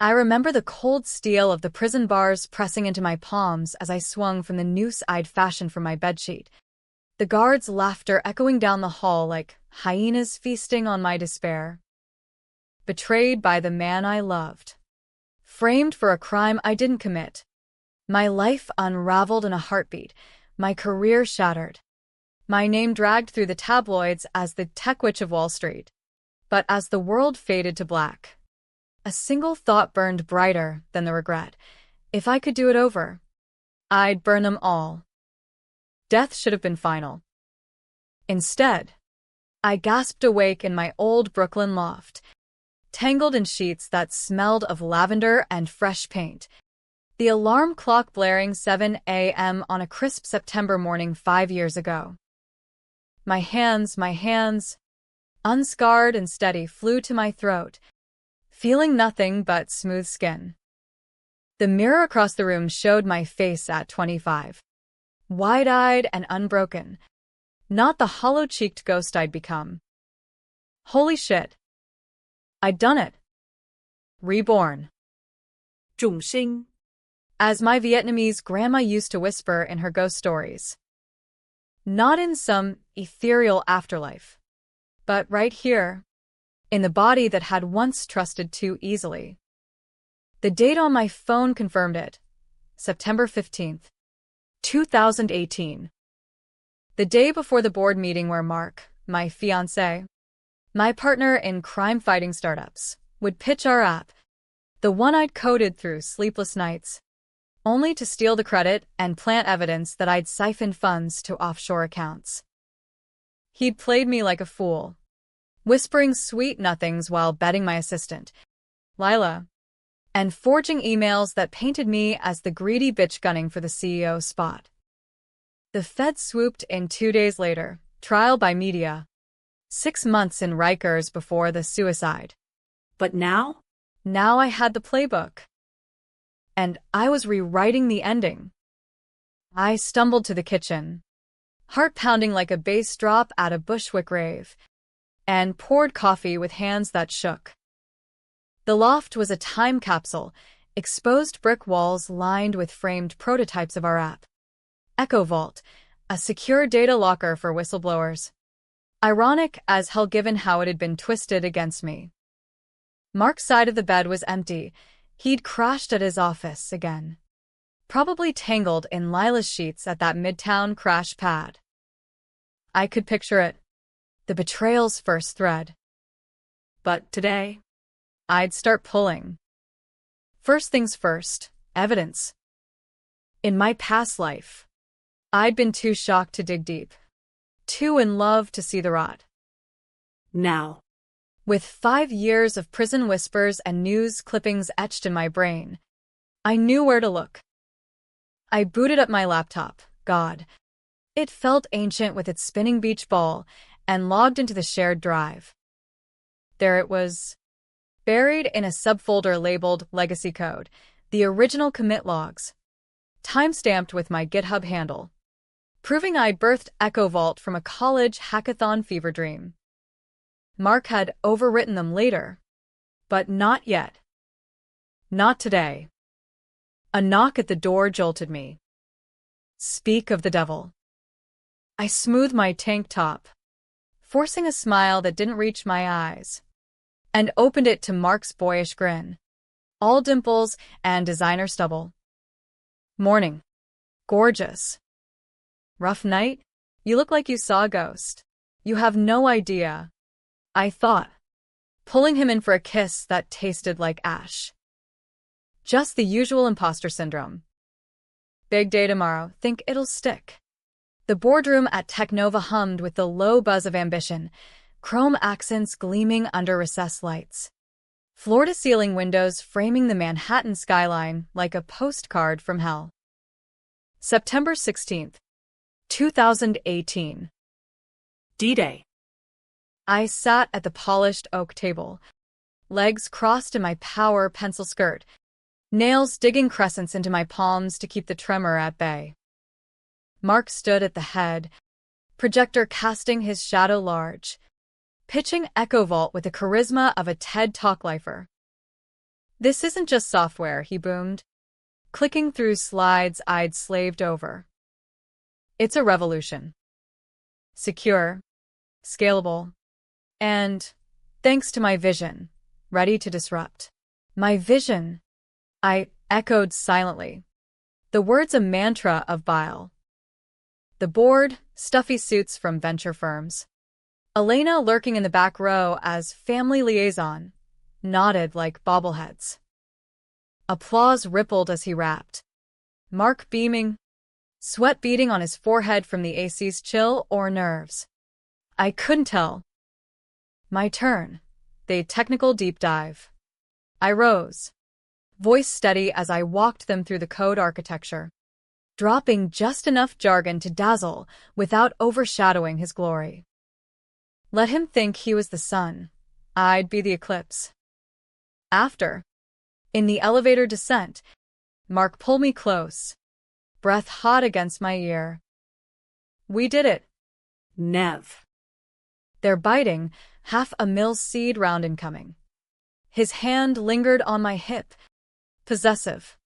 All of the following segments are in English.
I remember the cold steel of the prison bars pressing into my palms as I swung from the noose I'd fashioned from my bedsheet. The guards' laughter echoing down the hall like hyenas feasting on my despair. Betrayed by the man I loved. Framed for a crime I didn't commit. My life unraveled in a heartbeat, my career shattered. My name dragged through the tabloids as the tech witch of Wall Street. But as the world faded to black, a single thought burned brighter than the regret. If I could do it over, I'd burn them all. Death should have been final. Instead, I gasped awake in my old Brooklyn loft, tangled in sheets that smelled of lavender and fresh paint. The alarm clock blaring 7 a.m. on a crisp September morning 5 years ago. My hands, unscarred and steady, flew to my throat, feeling nothing but smooth skin. The mirror across the room showed my face at 25. Wide-eyed and unbroken. Not the hollow-cheeked ghost I'd become. Holy shit. I'd done it. Reborn. 重生 As my Vietnamese grandma used to whisper in her ghost stories. Not in some ethereal afterlife, but right here, in the body that had once trusted too easily. The date on my phone confirmed it. September 15th, 2018. The day before the board meeting where Mark, my fiancé, my partner in crime-fighting startups, would pitch our app, the one I'd coded through sleepless nights, only to steal the credit and plant evidence that I'd siphoned funds to offshore accounts. He'd played me like a fool, whispering sweet nothings while betting my assistant, Lila, and forging emails that painted me as the greedy bitch gunning for the CEO spot. The Fed swooped in 2 days later, trial by media. 6 months in Rikers before the suicide. But now? Now I had the playbook. And I was rewriting the ending. I stumbled to the kitchen, heart pounding like a bass drop at a Bushwick rave, and poured coffee with hands that shook. The loft was a time capsule, exposed brick walls lined with framed prototypes of our app. Echo Vault, a secure data locker for whistleblowers. Ironic as hell given how it had been twisted against me. Mark's side of the bed was empty. He'd crashed at his office again. Probably tangled in Lila's sheets at that Midtown crash pad. I could picture it. The betrayal's first thread. But today, I'd start pulling. First things first, evidence. In my past life, I'd been too shocked to dig deep. Too in love to see the rot. Now, with 5 years of prison whispers and news clippings etched in my brain, I knew where to look. I booted up my laptop, God. It felt ancient with its spinning beach ball, and logged into the shared drive. There it was, buried in a subfolder labeled Legacy Code, the original commit logs, time-stamped with my GitHub handle, proving I'd birthed Echo Vault from a college hackathon fever dream. Mark had overwritten them later, but not yet. Not today. A knock at the door jolted me. Speak of the devil. I smoothed my tank top, forcing a smile that didn't reach my eyes, and opened it to Mark's boyish grin, all dimples and designer stubble. Morning. Gorgeous. Rough night? You look like you saw a ghost. You have no idea. I thought, pulling him in for a kiss that tasted like ash. Just the usual imposter syndrome. Big day tomorrow, think it'll stick. The boardroom at Technova hummed with the low buzz of ambition, chrome accents gleaming under recessed lights. Floor-to-ceiling windows framing the Manhattan skyline like a postcard from hell. September 16th, 2018. D-Day. I sat at the polished oak table, legs crossed in my power pencil skirt, nails digging crescents into my palms to keep the tremor at bay. Mark stood at the head, projector casting his shadow large, pitching Echo Vault with the charisma of a TED Talk lifer. This isn't just software, he boomed, clicking through slides I'd slaved over. It's a revolution. Secure, scalable, and, thanks to my vision, ready to disrupt. My vision, I echoed silently. The words a mantra of bile. The bored, stuffy suits from venture firms. Elena lurking in the back row as family liaison, nodded like bobbleheads. Applause rippled as he rapped. Mark beaming, sweat beading on his forehead from the AC's chill or nerves. I couldn't tell. My turn. The technical deep dive. I rose, voice steady as I walked them through the code architecture, dropping just enough jargon to dazzle without overshadowing his glory. Let him think he was the sun. I'd be the eclipse. After, in the elevator descent, Mark pulled me close, breath hot against my ear. We did it. Nev. They're biting, half a mill's seed round incoming. His hand lingered on my hip, possessive.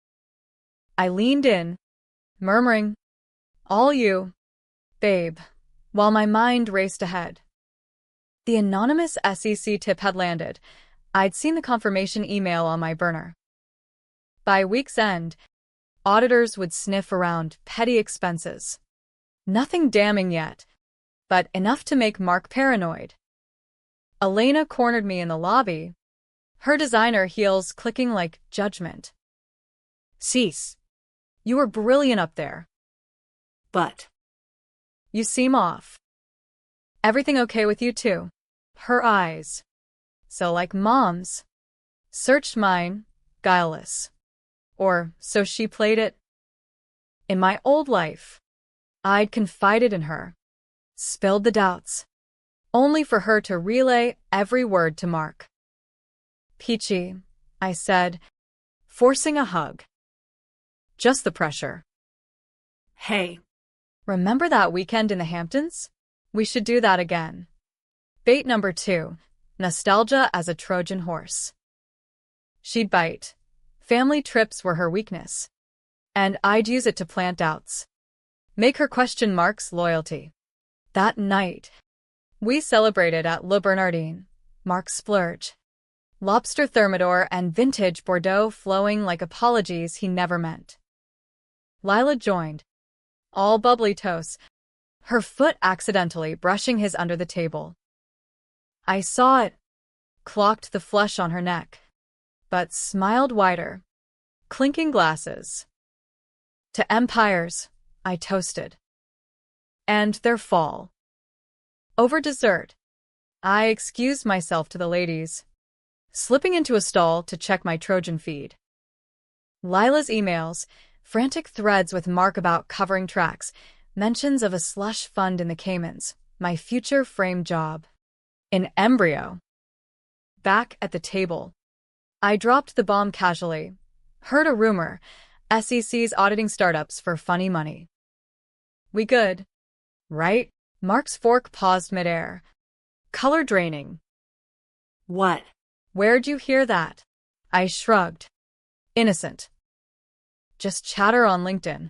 I leaned in, murmuring, all you, babe, while my mind raced ahead. The anonymous SEC tip had landed. I'd seen the confirmation email on my burner. By week's end, auditors would sniff around petty expenses. Nothing damning yet, but enough to make Mark paranoid. Elena cornered me in the lobby, her designer heels clicking like judgment. Cease. You were brilliant up there. But. You seem off. Everything okay with you too? Her eyes, so like Mom's, searched mine, guileless. Or so she played it. In my old life, I'd confided in her, spilled the doubts, only for her to relay every word to Mark. Peachy, I said, forcing a hug. Just the pressure. Hey. Remember that weekend in the Hamptons? We should do that again. Bait number 2, nostalgia as a Trojan horse. She'd bite. Family trips were her weakness. And I'd use it to plant doubts. Make her question Mark's loyalty. That night, we celebrated at Le Bernardin, Mark's splurge. Lobster thermidor and vintage Bordeaux flowing like apologies he never meant. Lila joined, all bubbly toast, her foot accidentally brushing his under the table. I saw it, clocked the flush on her neck, but smiled wider, clinking glasses. To empires, I toasted. And their fall. Over dessert, I excused myself to the ladies, slipping into a stall to check my Trojan feed. Lila's emails, frantic threads with Mark about covering tracks, mentions of a slush fund in the Caymans, my future frame job. In embryo. Back at the table, I dropped the bomb casually. Heard a rumor, SEC's auditing startups for funny money. We good, right? Mark's fork paused midair. Color draining. What? Where'd you hear that? I shrugged. Innocent. Just chatter on LinkedIn.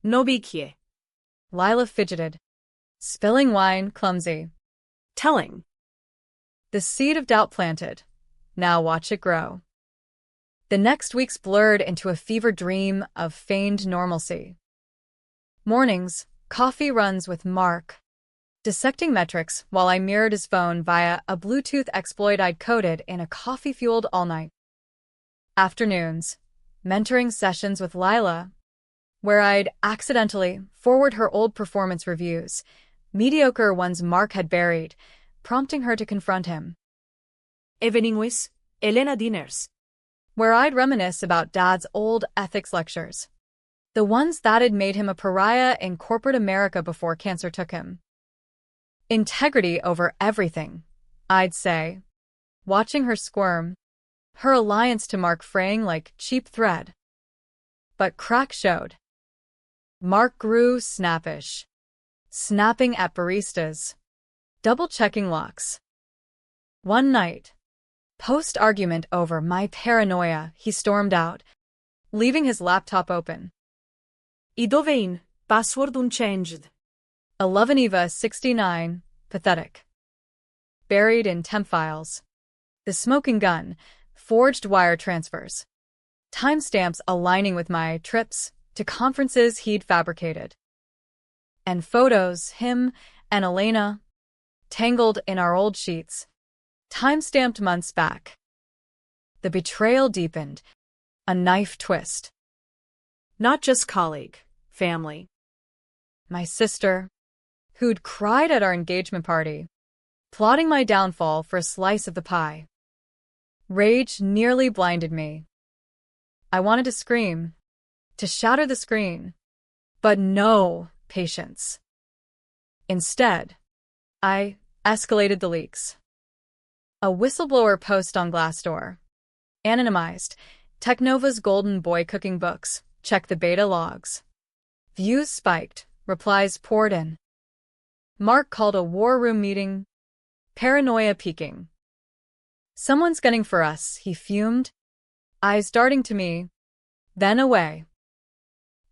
No biggie. Lila fidgeted. Spilling wine, clumsy. Telling. The seed of doubt planted. Now watch it grow. The next weeks blurred into a fever dream of feigned normalcy. Mornings, coffee runs with Mark, dissecting metrics while I mirrored his phone via a Bluetooth exploit I'd coded in a coffee-fueled all-night. Afternoons, mentoring sessions with Lila, where I'd accidentally forward her old performance reviews, mediocre ones Mark had buried, prompting her to confront him. Evening with Elena dinners, where I'd reminisce about Dad's old ethics lectures, the ones that had made him a pariah in corporate America before cancer took him. Integrity over everything, I'd say, watching her squirm, her alliance to Mark fraying like cheap thread. But crack showed. Mark grew snappish, snapping at baristas, double-checking locks. One night, Post-argument over my paranoia, he stormed out, leaving his laptop open. I dove in, password unchanged. 11eva69, pathetic. Buried in temp files. The smoking gun, forged wire transfers. Timestamps aligning with my trips to conferences he'd fabricated. And photos, him and Elena, tangled in our old sheets, time-stamped months back. The betrayal deepened, a knife twist. Not just colleague, family. My sister, who'd cried at our engagement party, plotting my downfall for a slice of the pie. Rage nearly blinded me. I wanted to scream, to shatter the screen, but no patience. Instead, I escalated the leaks. A whistleblower post on Glassdoor. Anonymized. Technova's Golden Boy cooking books. Check the beta logs. Views spiked. Replies poured in. Mark called a war room meeting. Paranoia peaking. Someone's gunning for us, he fumed. Eyes darting to me. Then away.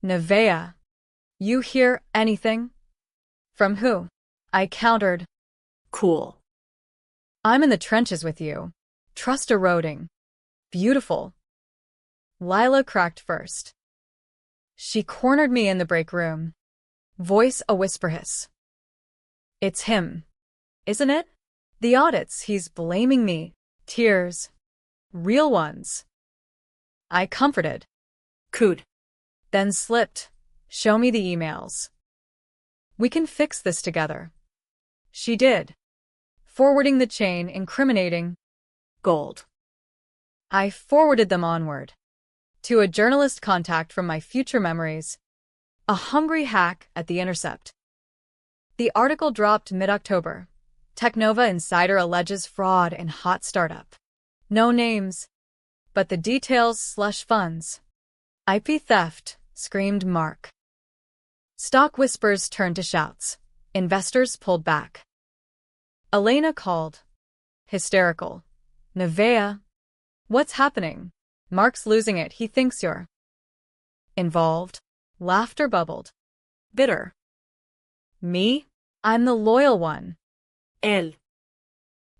Nevaeh. You hear anything? From who? I countered. Cool. I'm in the trenches with you. Trust eroding. Beautiful. Lila cracked first. She cornered me in the break room. Voice a whisper hiss. It's him, isn't it? The audits, he's blaming me. Tears. Real ones. I comforted. Could. Then slipped. Show me the emails. We can fix this together. She did. Forwarding the chain incriminating. Gold. I forwarded them onward. To a journalist contact from my future memories. A hungry hack at The Intercept. The article dropped mid-October. Technova insider alleges fraud in hot startup. No names. But the details slush funds. IP theft, screamed Mark. Stock whispers turned to shouts. Investors pulled back. Elena called. Hysterical. Nevaeh. What's happening? Mark's losing it. He thinks you're involved. Laughter bubbled. Bitter. Me? I'm the loyal one. Él.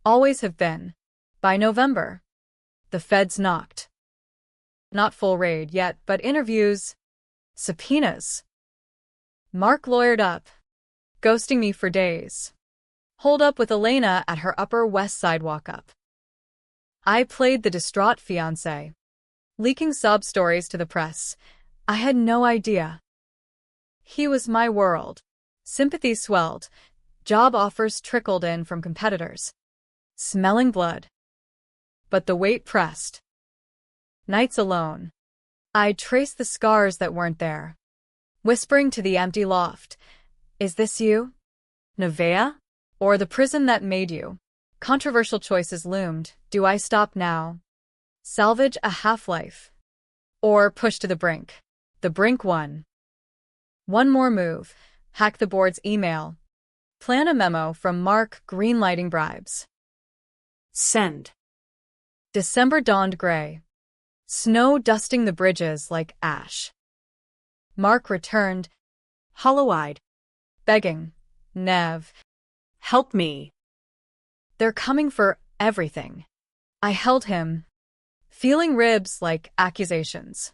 Always have been. By November. The feds knocked. Not full raid yet, but interviews. Subpoenas. Mark lawyered up. Ghosting me for days. Holed up with Elena at her Upper West Side walk-up. I played the distraught fiancé. Leaking sob stories to the press. I had no idea. He was my world. Sympathy swelled. Job offers trickled in from competitors. Smelling blood. But the weight pressed. Nights alone. I traced the scars that weren't there. Whispering to the empty loft. Is this you? Nevaeh? Or the prison that made you? Controversial choices loomed. Do I stop now? Salvage a half-life? Or push to the brink? The brink won. One more move. Hack the board's email. Plan a memo from Mark greenlighting bribes. Send. December dawned gray. Snow dusting the bridges like ash. Mark returned, Hollow-eyed. begging. Nev. Help me. They're coming for everything. I held him, feeling ribs like accusations.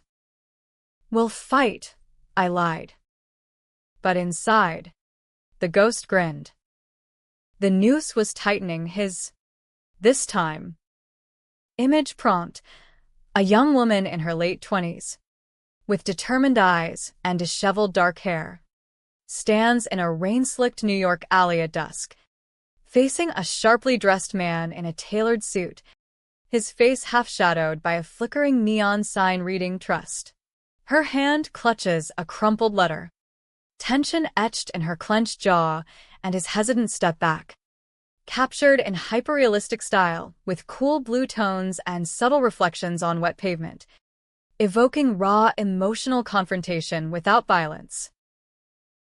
We'll fight, I lied. But inside, the ghost grinned. The noose was tightening his, this time. Image prompt, a young woman in her late 20s, with determined eyes and disheveled dark hair, stands in a rain-slicked New York alley at dusk, facing a sharply dressed man in a tailored suit, his face half-shadowed by a flickering neon sign reading Trust. Her hand clutches a crumpled letter, tension etched in her clenched jaw and his hesitant step back, captured in hyperrealistic style with cool blue tones and subtle reflections on wet pavement, evoking raw emotional confrontation without violence.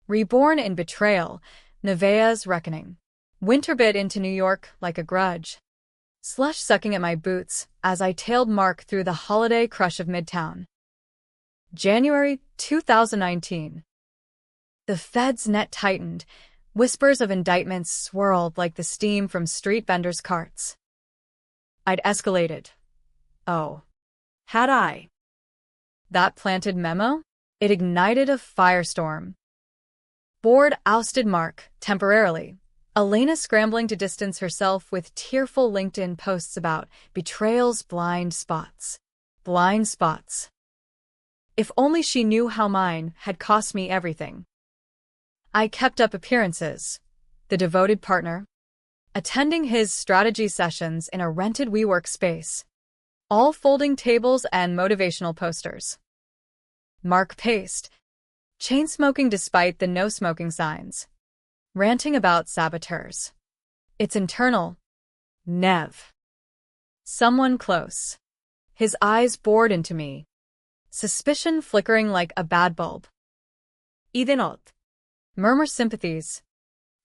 Reborn in betrayal, Nevaeh's reckoning. Winter bit into New York like a grudge. slush sucking at my boots as I tailed Mark through the holiday crush of Midtown. January 2019. The Fed's net tightened. Whispers of indictments swirled like the steam from street vendors' carts. I'd escalated. Oh. Had I? That planted memo? It ignited a firestorm. Board ousted Mark, temporarily. Elena scrambling to distance herself with tearful LinkedIn posts about betrayals, blind spots. Blind spots. If only she knew how mine had cost me everything. I kept up appearances. The devoted partner. Attending his strategy sessions in a rented WeWork space. All folding tables and motivational posters. Mark paced, chain-smoking despite the no-smoking signs. Ranting about saboteurs. It's internal. Nev. Someone close. His eyes bored into me. Suspicion flickering like a bad bulb. Idenot. Murmur sympathies.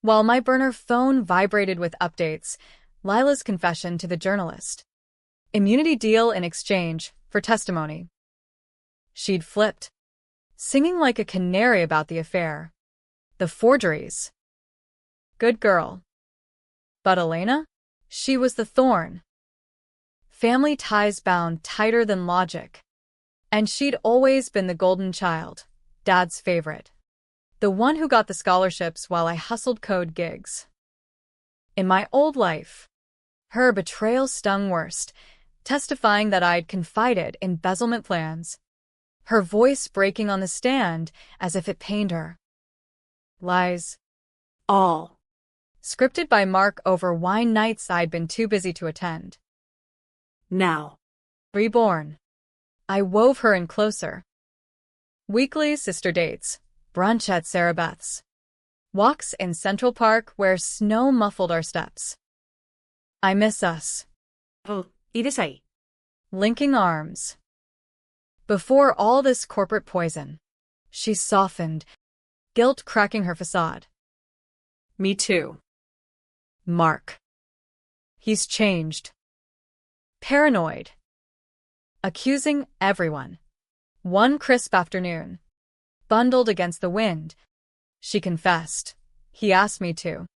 While my burner phone vibrated with updates, Lila's confession to the journalist. Immunity deal in exchange for testimony. She'd flipped, singing like a canary about the affair. The forgeries. Good girl. But Elena? She was the thorn. Family ties bound tighter than logic. And she'd always been the golden child, Dad's favorite. The one who got the scholarships while I hustled code gigs. In my old life, her betrayal stung worst, testifying that I'd confided in embezzlement plans. Her voice breaking on the stand as if it pained her. Lies. All. Scripted by Mark over wine nights I'd been too busy to attend. Now. Reborn. I wove her in closer. Weekly sister dates, brunch at Sarah Beth's. Walks in Central Park where snow muffled our steps. I miss us. Oh, idesai. Linking arms. Before all this corporate poison, she softened, guilt cracking her facade. Me too. Mark. He's changed. Paranoid. Accusing everyone. One crisp afternoon. Bundled against the wind. She confessed. He asked me to.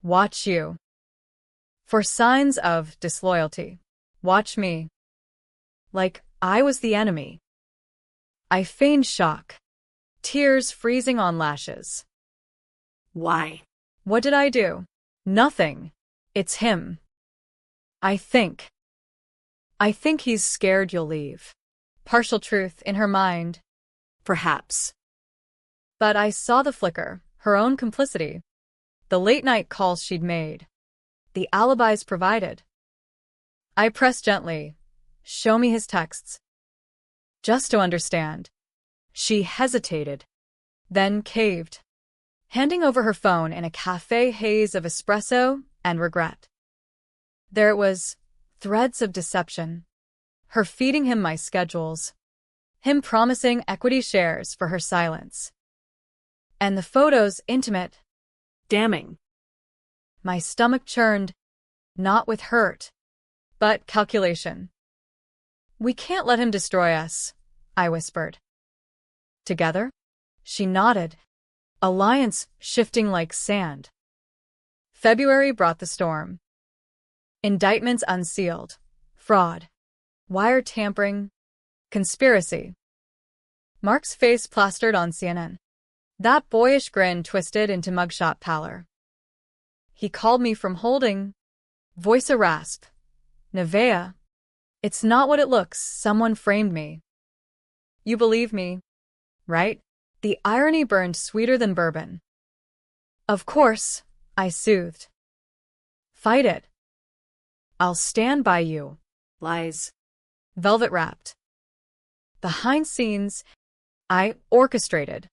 Watch you. For signs of disloyalty. Watch me. Like I was the enemy. I feigned shock. Tears freezing on lashes. Why? What did I do? Nothing. It's him. I think he's scared you'll leave. Partial truth in her mind. Perhaps. But I saw the flicker, her own complicity. The late-night calls she'd made. The alibis provided. I pressed gently. Show me his texts. Just to understand. She hesitated. Then caved. Handing over her phone in a cafe haze of espresso and regret. There it was, threads of deception. Her feeding him my schedules. Him promising equity shares for her silence. And the photos intimate. Damning. My stomach churned, not with hurt, but calculation. We can't let him destroy us, I whispered. Together? She nodded. Alliance shifting like sand. February brought the storm. Indictments unsealed. Fraud. Wire tampering. Conspiracy. Mark's face plastered on CNN. That boyish grin twisted into mugshot pallor. He called me from holding. Voice a rasp. Nevea. It's not what it looks. Someone framed me. You believe me, right? The irony burned sweeter than bourbon. Of course, I soothed. Fight it. I'll stand by you. Lies. Velvet wrapped. Behind scenes, I orchestrated.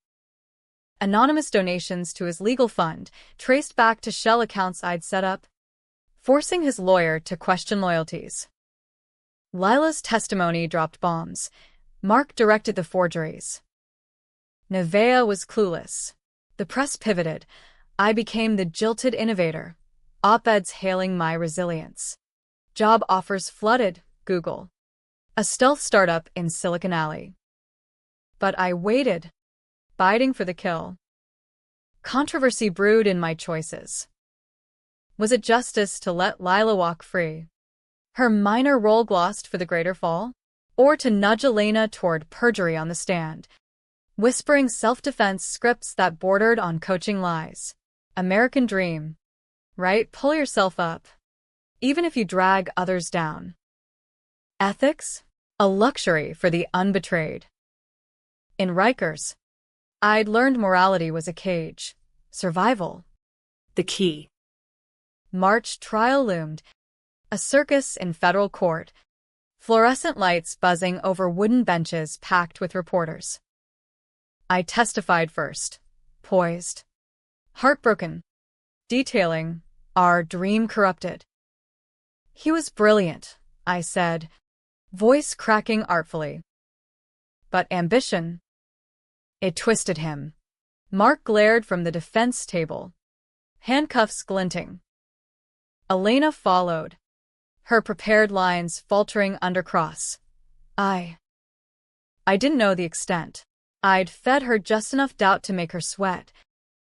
Anonymous donations to his legal fund, traced back to shell accounts I'd set up, forcing his lawyer to question loyalties. Lila's testimony dropped bombs. Mark directed the forgeries. Nevea was clueless. The press pivoted. I became the jilted innovator. Op-eds hailing my resilience. Job offers flooded, Google. A stealth startup in Silicon Alley. But I waited, biting for the kill. Controversy brewed in my choices. Was it justice to let Lila walk free, her minor role glossed for the greater fall? Or to nudge Elena toward perjury on the stand, whispering self-defense scripts that bordered on coaching lies? American dream, right? Pull yourself up, even if you drag others down. Ethics? A luxury for the unbetrayed. In Rikers, I'd learned morality was a cage. Survival, The key. March trial loomed, a circus in federal court, fluorescent lights buzzing over wooden benches packed with reporters. I testified first, poised, heartbroken, detailing our dream corrupted. He was brilliant, I said, voice cracking artfully. But ambition, it twisted him. Mark glared from the defense table, handcuffs glinting. Elena followed, her prepared lines faltering under cross. I didn't know the extent. I'd fed her just enough doubt to make her sweat,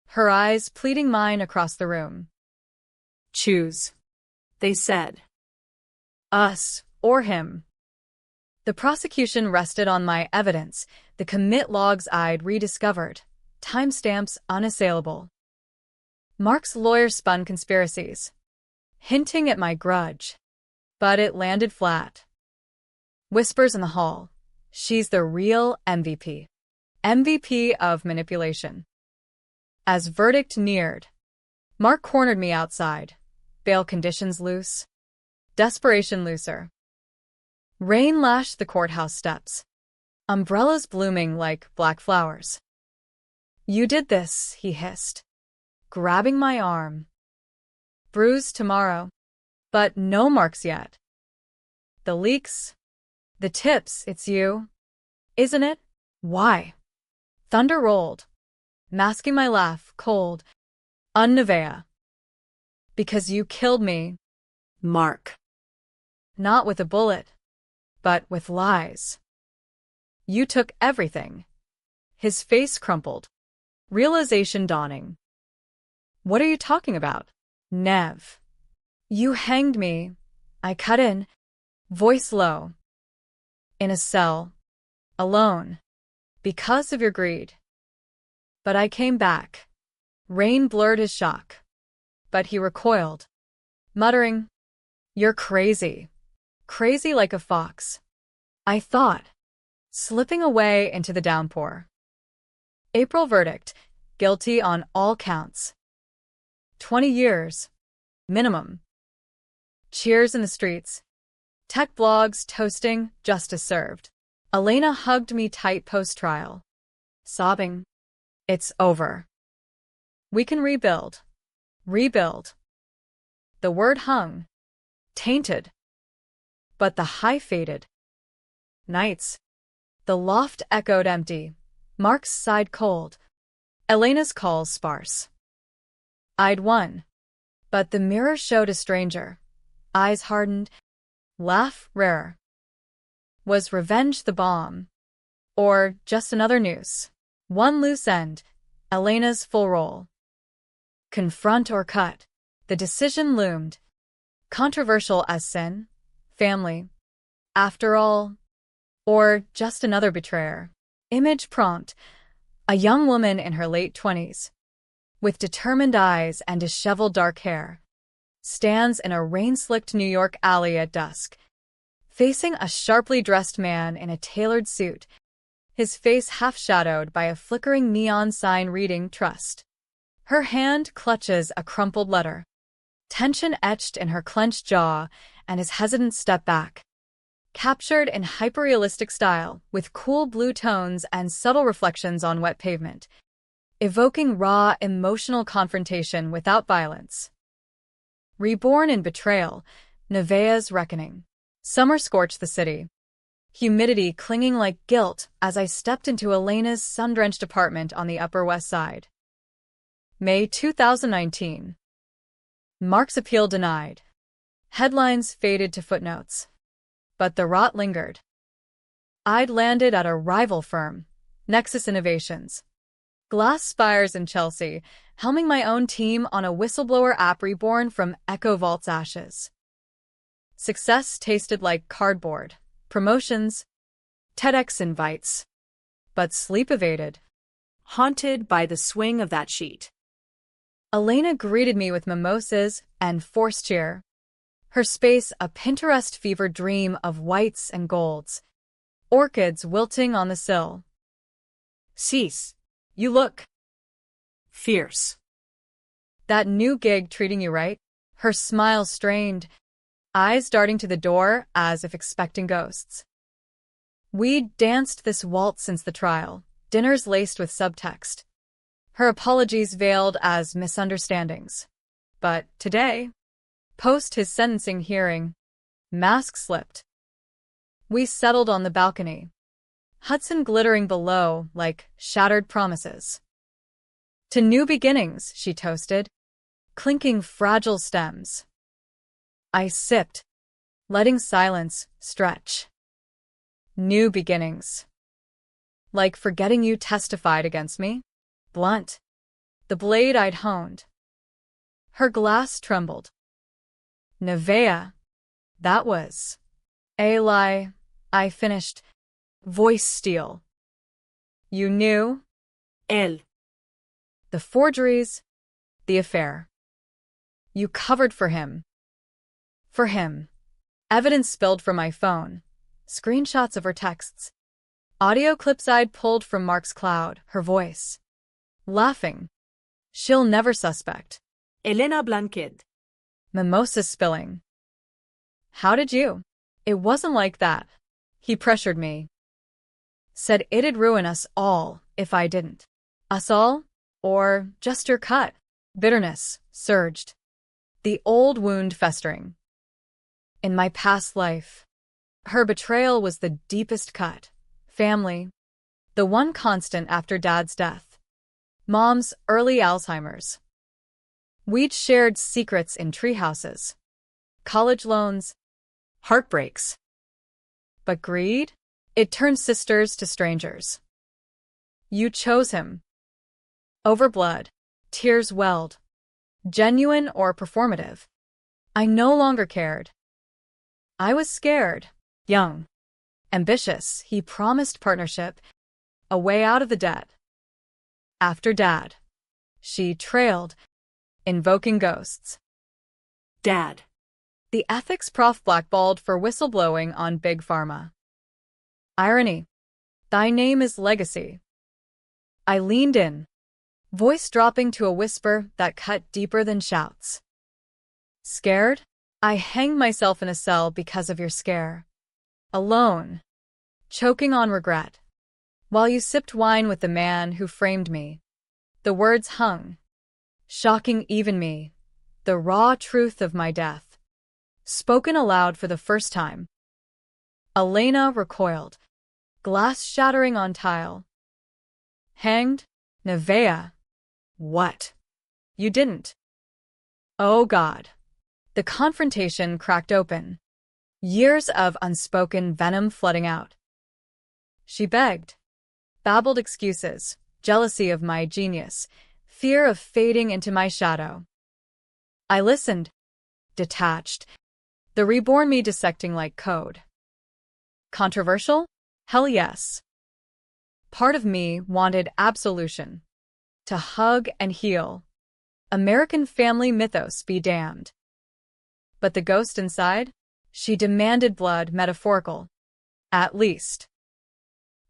her eyes pleading mine across the room. Choose, they said. Us or him. The prosecution rested on my evidence, the commit logs I'd rediscovered, timestamps unassailable. Mark's lawyer spun conspiracies, hinting at my grudge, but it landed flat. Whispers in the hall. She's the real MVP. MVP of manipulation. As verdict neared, Mark cornered me outside. Bail conditions loose. Desperation looser. Rain lashed the courthouse steps, umbrellas blooming like black flowers. You did this, he hissed, grabbing my arm. Bruised tomorrow, but no marks yet. The leaks, the tips, it's you, isn't it? Why? Thunder rolled, masking my laugh, cold, unnevea. Because you killed me, Mark. not with a bullet, but with lies. You took everything. His face crumpled, realization dawning. What are you talking about? Nev. You hanged me. I cut in, voice low. In a cell, alone, because of your greed. But I came back. Rain blurred his shock, but he recoiled, muttering, You're crazy. Crazy like a fox. I thought, slipping away into the downpour. April verdict, guilty on all counts. 20 years, minimum. Cheers in the streets. Tech blogs toasting, justice served. Elena hugged me tight post-trial, sobbing, It's over. We can rebuild. Rebuild. The word hung, tainted. But the high faded. Nights. The loft echoed empty. Mark's sighed cold. Elena's calls sparse. I'd won. But the mirror showed a stranger. Eyes hardened. Laugh rare. Was revenge the bomb? Or just another noose? One loose end. Elena's full role. Confront or cut. The decision loomed. Controversial as sin. Family. After all. Or just another betrayer. Image prompt. A young woman in her late 20s. With determined eyes and disheveled dark hair. Stands in a rain-slicked New York alley at dusk. Facing a sharply dressed man in a tailored suit. His face half-shadowed by a flickering neon sign reading Trust. Her hand clutches a crumpled letter. Tension etched in her clenched jaw and his hesitant step back. Captured in hyperrealistic style, with cool blue tones and subtle reflections on wet pavement. Evoking raw, emotional confrontation without violence. Reborn in betrayal, Nevaeh's reckoning. Summer scorched the city. Humidity clinging like guilt as I stepped into Elena's sun-drenched apartment on the Upper West Side. May 2019. Mark's appeal denied. Headlines faded to footnotes. But the rot lingered. I'd landed at a rival firm, Nexus Innovations. Glass spires in Chelsea, helming my own team on a whistleblower app reborn from Echo Vault's ashes. Success tasted like cardboard, promotions, TEDx invites. But sleep evaded. Haunted by the swing of that sheet. Elena greeted me with mimosas and forced cheer. Her space a Pinterest fever dream of whites and golds. Orchids wilting on the sill. Cease. You look fierce. That new gig treating you right? Her smile strained, eyes darting to the door as if expecting ghosts. We'd danced this waltz since the trial, dinners laced with subtext. Her apologies veiled as misunderstandings. But today, post his sentencing hearing, mask slipped. We settled on the balcony, Hudson glittering below like shattered promises. To new beginnings, she toasted, clinking fragile stems. I sipped, letting silence stretch. New beginnings. Like forgetting you testified against me? Blunt. The blade I'd honed. Her glass trembled. Nevea. That was a lie. I finished. Voice steel. You knew? Él. The forgeries. The affair. You covered for him. For him. Evidence spilled from my phone. Screenshots of her texts. Audio clips I'd pulled from Mark's cloud, her voice. Laughing. She'll never suspect. Elena Blanquet. Mimosa spilling. How did you? It wasn't like that. He pressured me. Said it'd ruin us all if I didn't. Us all? Or just your cut? Bitterness surged. The old wound festering. In my past life, her betrayal was the deepest cut. Family. The one constant after Dad's death. Mom's early Alzheimer's. We'd shared secrets in treehouses. College loans. Heartbreaks. But greed? It turned sisters to strangers. You chose him. Over blood. Tears welled. Genuine or performative. I no longer cared. I was scared. Young. Ambitious, he promised partnership. A way out of the debt. After Dad. She trailed, invoking ghosts. Dad. The ethics prof blackballed for whistleblowing on Big Pharma. Irony. Thy name is legacy. I leaned in, voice dropping to a whisper that cut deeper than shouts. Scared? I hanged myself in a cell because of your scare. Alone. Choking on regret. While you sipped wine with the man who framed me. The words hung. Shocking even me. The raw truth of my death. Spoken aloud for the first time. Elena recoiled. Glass shattering on tile. Hanged? Nevea. What? You didn't. Oh God. The confrontation cracked open. Years of unspoken venom flooding out. She begged. Babbled excuses, jealousy of my genius, fear of fading into my shadow. I listened. Detached. The reborn me dissecting like code. Controversial? Hell yes. Part of me wanted absolution. To hug and heal. American family mythos be damned. But the ghost inside? She demanded blood metaphorical. At least.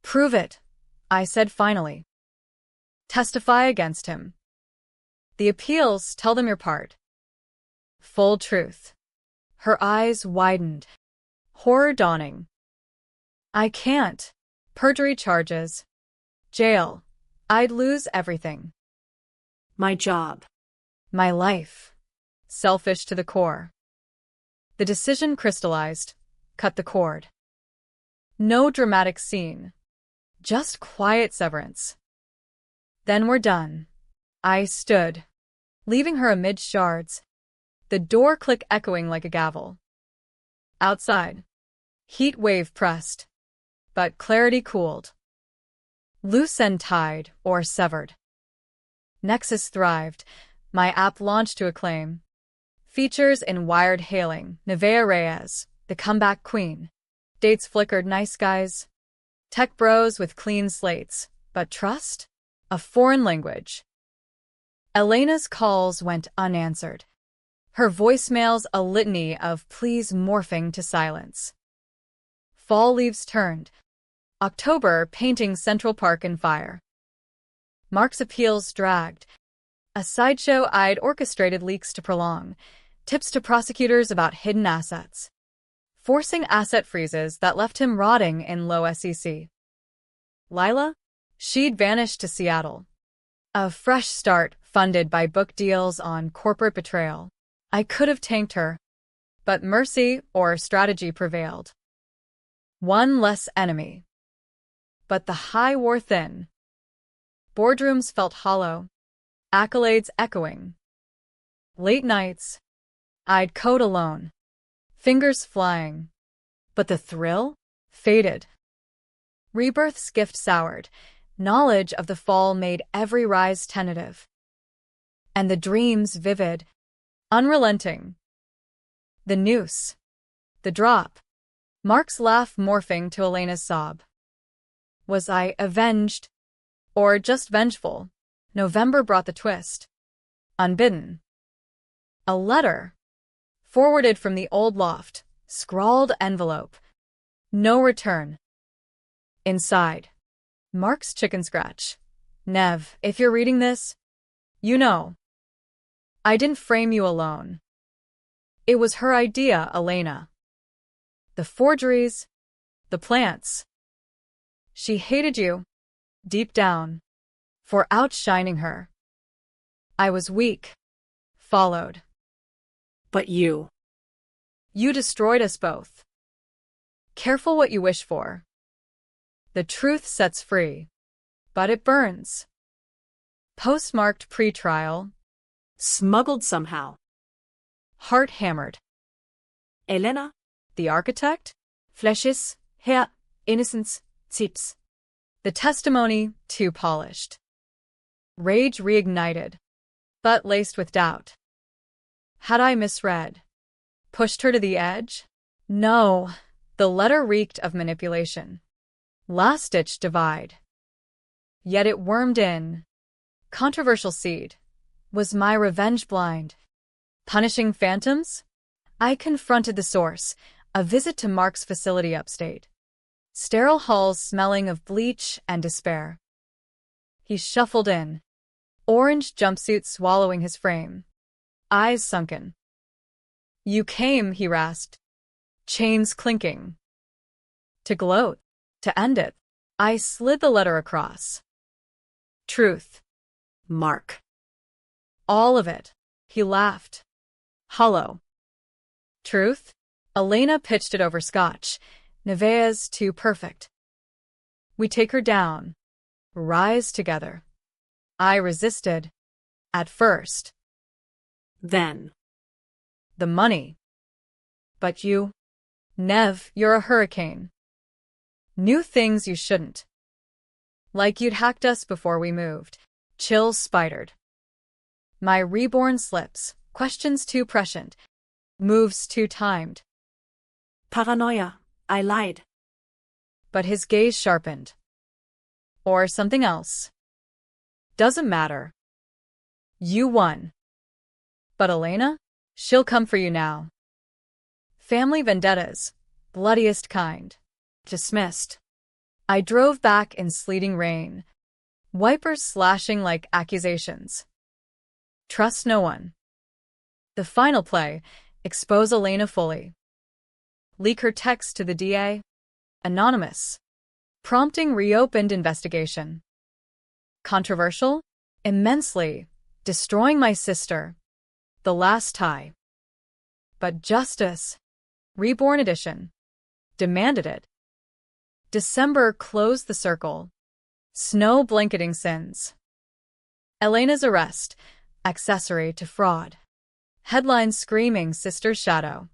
Prove it, I said finally. Testify against him. The appeals, tell them your part. Full truth. Her eyes widened. Horror dawning. I can't. Perjury charges. Jail. I'd lose everything. My job. My life. Selfish to the core. The decision crystallized. Cut the cord. No dramatic scene. Just quiet severance. Then we're done. I stood, leaving her amid shards. the door click echoing like a gavel. Outside, heat wave pressed, but clarity cooled. Loose end tied or severed. Nexus thrived, my app launched to acclaim. Features in wired hailing, Nevaeh Reyes, the comeback queen. Dates flickered nice guys. Tech bros with clean slates, but trust? A foreign language. Elena's calls went unanswered. Her voicemails a litany of please morphing to silence. Fall leaves turned. October painting Central Park in fire. Mark's appeals dragged. A sideshow I'd orchestrated leaks to prolong. Tips to prosecutors about hidden assets. Forcing asset freezes that left him rotting in low SEC. Lila? She'd vanished to Seattle. A fresh start funded by book deals on corporate betrayal. I could have tanked her, but mercy or strategy prevailed. One less enemy. But the high wore thin. Boardrooms felt hollow, accolades echoing. Late nights, I'd code alone, fingers flying, but the thrill faded. Rebirth's gift soured, knowledge of the fall made every rise tentative. And the dreams vivid, unrelenting. The noose, the drop, Mark's laugh morphing to Elena's sob. Was I avenged? Or just vengeful? November brought the twist. Unbidden. A letter. Forwarded from the old loft. Scrawled envelope. No return. Inside. Mark's chicken scratch. Nev, if you're reading this, you know. I didn't frame you alone. It was her idea, Elena. The forgeries. The plants. She hated you. Deep down, for outshining her. I was weak, followed. But you destroyed us both. Careful what you wish for. The truth sets free, but it burns. Postmarked pre-trial. smuggled somehow. Heart hammered. Elena? The architect? Flashes, hair, innocence, tips. The testimony, too polished. Rage reignited, but laced with doubt. Had I misread? Pushed her to the edge? No, the letter reeked of manipulation. Last-ditch divide. Yet it wormed in. Controversial seed. Was my revenge blind? Punishing phantoms? I confronted the source, a visit to Mark's facility upstate. Sterile halls smelling of bleach and despair. He shuffled in, orange jumpsuit swallowing his frame, eyes sunken. You came, he rasped, chains clinking. To gloat, to end it, I slid the letter across. Truth. Mark. All of it. He laughed. Hollow. Truth? Elena pitched it over scotch. Nevaeh's too perfect. We take her down. Rise together. I resisted. At first. Then. The money. But you. Nev, you're a hurricane. Knew things you shouldn't. Like you'd hacked us before we moved. Chills spidered. My reborn slips. Questions too prescient. Moves too timed. Paranoia. I lied. But his gaze sharpened. Or something else. Doesn't matter. You won. But Elena? She'll come for you now. Family vendettas. Bloodiest kind. Dismissed. I drove back in sleeting rain. Wipers slashing like accusations. Trust no one. The final play. Expose Elena fully. Leak her text to the DA. Anonymous. Prompting reopened investigation. Controversial? Immensely. Destroying my sister. The last tie. But justice. Reborn edition. Demanded it. December closed the circle. Snow blanketing sins. Elena's arrest. Accessory to fraud. Headline screaming sister's shadow.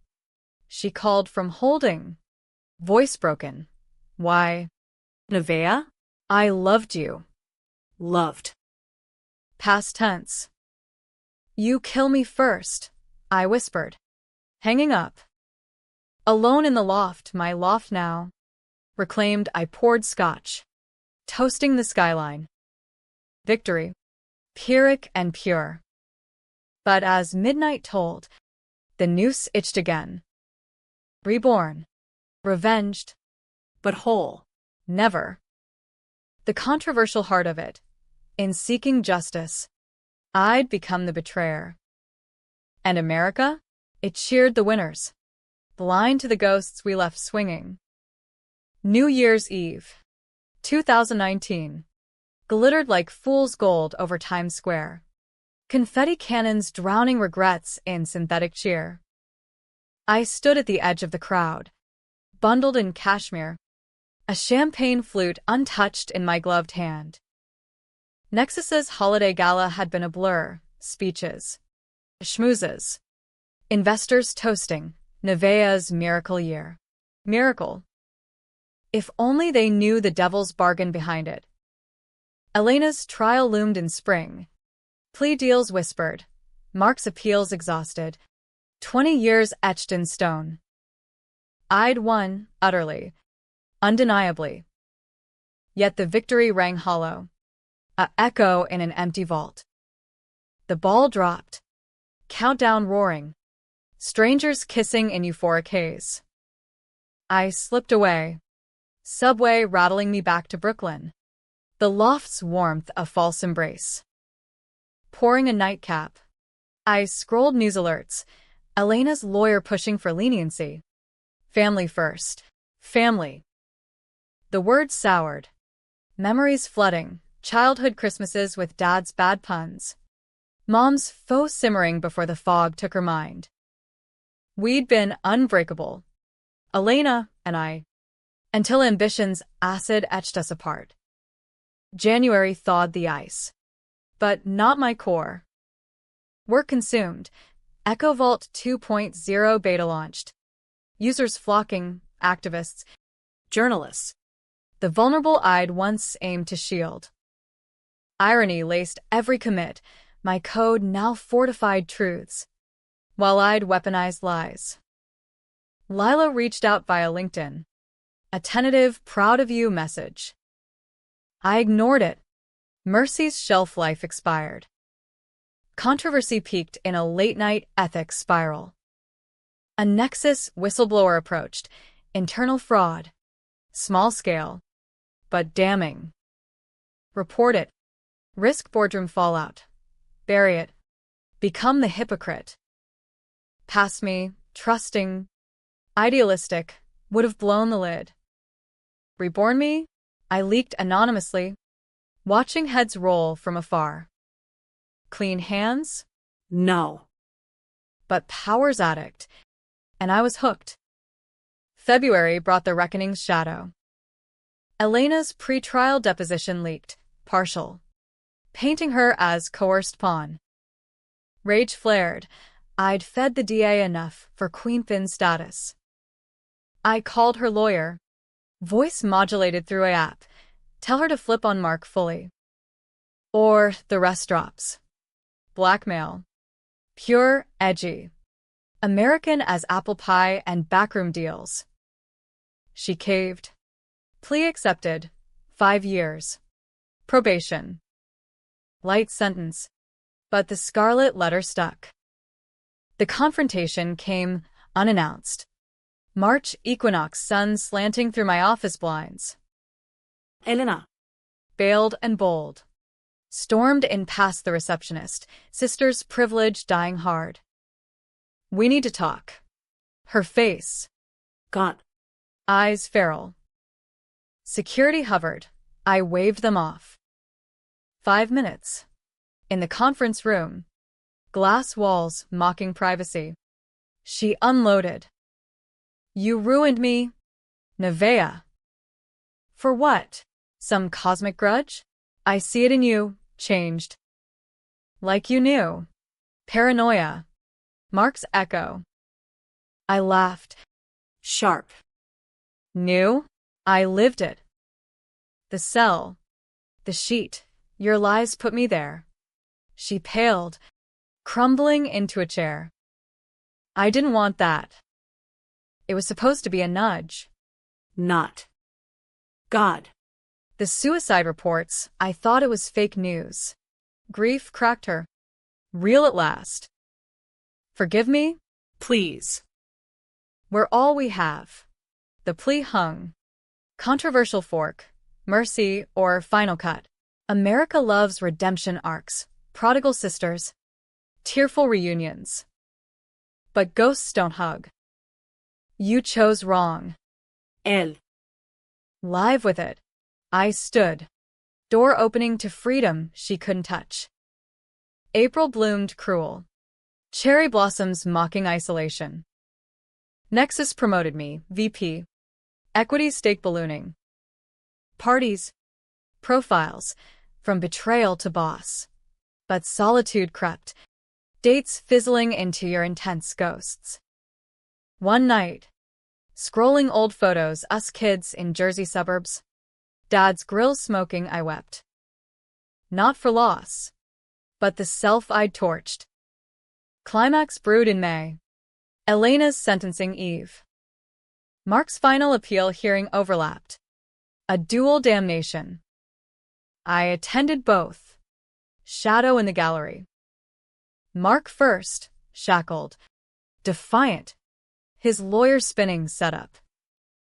She called from holding. Voice broken. Why? Nevaeh? I loved you. Loved. Past tense. You kill me first, I whispered. Hanging up. Alone in the loft, my loft now. Reclaimed, I poured scotch. Toasting the skyline. Victory. Pyrrhic and pure. But as midnight told, the noose itched again. Reborn. Revenged. But whole. Never. The controversial heart of it. In seeking justice, I'd become the betrayer. And America? It cheered the winners. Blind to the ghosts we left swinging. New Year's Eve. 2019. Glittered like fool's gold over Times Square. Confetti cannons drowning regrets in synthetic cheer. I stood at the edge of the crowd, bundled in cashmere, a champagne flute untouched in my gloved hand. Nexus's holiday gala had been a blur, speeches, schmoozes, investors toasting, Nevaeh's miracle year. Miracle. If only they knew the devil's bargain behind it. Elena's trial loomed in spring. Plea deals whispered, Mark's appeals exhausted, 20 years etched in stone. I'd won, utterly, undeniably. Yet the victory rang hollow, a echo in an empty vault. The ball dropped, countdown roaring, strangers kissing in euphoric haze. I slipped away, subway rattling me back to Brooklyn, the loft's warmth a false embrace. Pouring a nightcap, I scrolled news alerts, Elena's lawyer pushing for leniency. Family first. Family. The word soured. Memories flooding, childhood Christmases with dad's bad puns. Mom's faux simmering before the fog took her mind. We'd been unbreakable, Elena and I, until ambition's acid etched us apart. January thawed the ice. But not my core. Work consumed. Echo Vault 2.0 beta launched. Users flocking, activists, Journalists. the vulnerable I'd once aimed to shield. Irony laced every commit, my code now fortified truths, while I'd weaponized lies. Lila reached out via LinkedIn. A tentative, proud of you message. I ignored it. Mercy's shelf life expired. Controversy peaked in a late-night ethics spiral. A Nexus whistleblower approached. Internal fraud. Small scale. But damning. Report it. Risk boardroom fallout. Bury it. Become the hypocrite. Past me, trusting, idealistic, would have blown the lid. Reborn me? I leaked anonymously, watching heads roll from afar. Clean hands? No. But Power's addict, and I was hooked. February brought the reckoning's shadow. Elena's pre-trial deposition leaked, partial, painting her as coerced pawn. Rage flared. I'd fed the DA enough for queenpin status. I called her lawyer, voice modulated through a app, tell her to flip on Mark fully. Or the rest drops. Blackmail. Pure, edgy. American as apple pie and backroom deals. She caved. Plea accepted. 5 years. Probation. Light sentence. But the scarlet letter stuck. The confrontation came unannounced. March equinox sun slanting through my office blinds. Elena. Bailed and bold. Stormed in past the receptionist, sister's privilege dying hard. We need to talk. Her face. Gaunt. Eyes feral. Security hovered. I waved them off. 5 minutes. In the conference room. Glass walls mocking privacy. She unloaded. You ruined me, Nevaeh. For what? Some cosmic grudge? I see it in you, changed. Like you knew. Paranoia. Mark's echo. I laughed. Sharp. New? I lived it. The cell. The sheet. Your lies put me there. She paled, crumbling into a chair. I didn't want that. It was supposed to be a nudge. Not. God. The suicide reports, I thought it was fake news. Grief cracked her. Real at last. Forgive me? Please. We're all we have. The plea hung. Controversial fork, mercy, or final cut. America loves redemption arcs, prodigal sisters, tearful reunions. But ghosts don't hug. You chose wrong. Él. Live with it. I stood. Door opening to freedom she couldn't touch. April bloomed cruel. Cherry blossoms mocking isolation. Nexus promoted me, VP. Equity stake ballooning. Parties. Profiles. From betrayal to boss. But solitude crept. Dates fizzling into your intense ghosts. One night. Scrolling old photos, us kids in Jersey suburbs. Dad's grill smoking, I wept. Not for loss. But the self I'd torched. Climax brewed in May. Elena's sentencing eve. Mark's final appeal hearing overlapped. A dual damnation. I attended both. Shadow in the gallery. Mark first, shackled. Defiant. His lawyer spinning setup.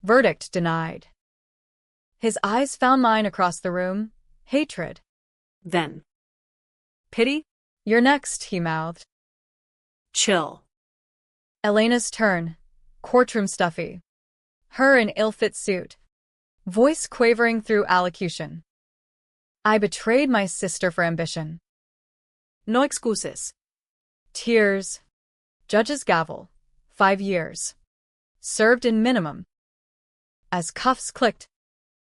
Verdict denied. His eyes found mine across the room. Hatred. Then. Pity? You're next, he mouthed. Chill. Elena's turn. Courtroom stuffy. Her in ill-fit suit. Voice quavering through allocution. I betrayed my sister for ambition. No excuses. Tears. Judge's gavel. 5 years. Served in minimum. As cuffs clicked,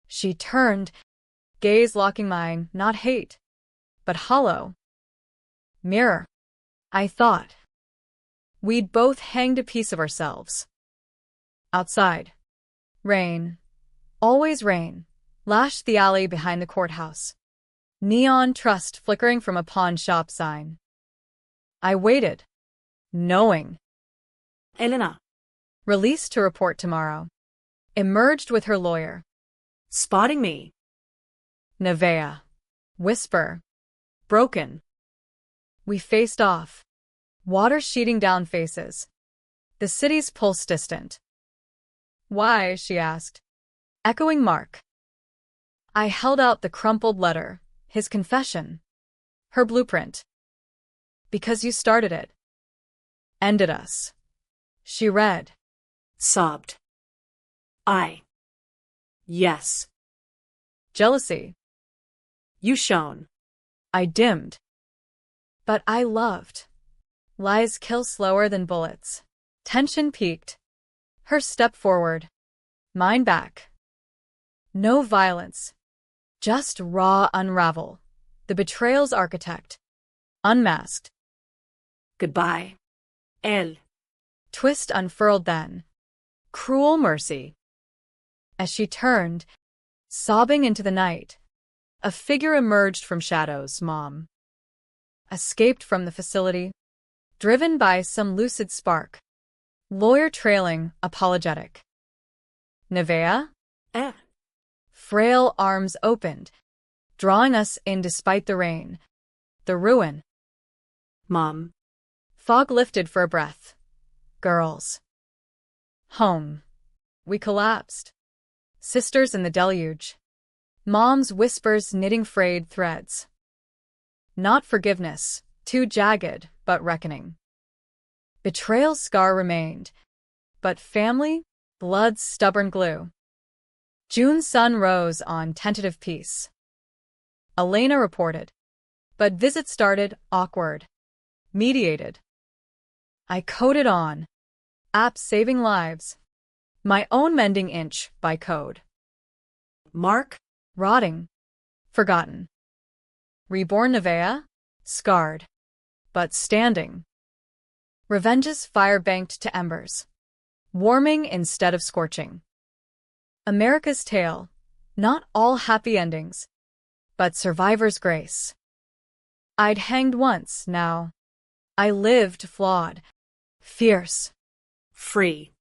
she turned, gaze locking mine, not hate, but hollow. Mirror. I thought. We'd both hanged a piece of ourselves. Outside. Rain. Always rain. Lashed the alley behind the courthouse. Neon trust flickering from a pawn shop sign. I waited. Knowing. Elena. Released to report tomorrow. Emerged with her lawyer. Spotting me. Nevaeh. Whisper. Broken. We faced off. Water sheeting down faces. The city's pulse distant. Why? She asked. Echoing Mark. I held out the crumpled letter, his confession. Her blueprint. Because you started it. Ended us. She read. Sobbed. Yes. Jealousy. You shone. I dimmed. But I loved. Lies kill slower than bullets. Tension peaked. Her step forward. Mine back. No violence. Just raw unravel. The betrayal's architect. Unmasked. Goodbye. Él. Twist unfurled then. Cruel mercy. As she turned, sobbing into the night, a figure emerged from shadows, Mom. Escaped from the facility, driven by some lucid spark. Lawyer trailing, apologetic. Nevaeh? Frail arms opened, drawing us in despite the rain. The ruin. Mom. Fog lifted for a breath. Girls. Home. We collapsed. Sisters in the deluge. Mom's whispers knitting frayed threads. Not forgiveness, too jagged, but reckoning. Betrayal's scar remained. But family, blood's stubborn glue. June's sun rose on tentative peace. Elena reported. But visit started, awkward. Mediated. I coded on. Apps saving lives. My own mending inch by code. Mark. Rotting. Forgotten. Reborn Nevaeh? Scarred. But standing. Revenge's fire banked to embers, warming instead of scorching. America's tale, not all happy endings, but survivor's grace. I'd hanged once, now. I lived flawed, fierce, Free.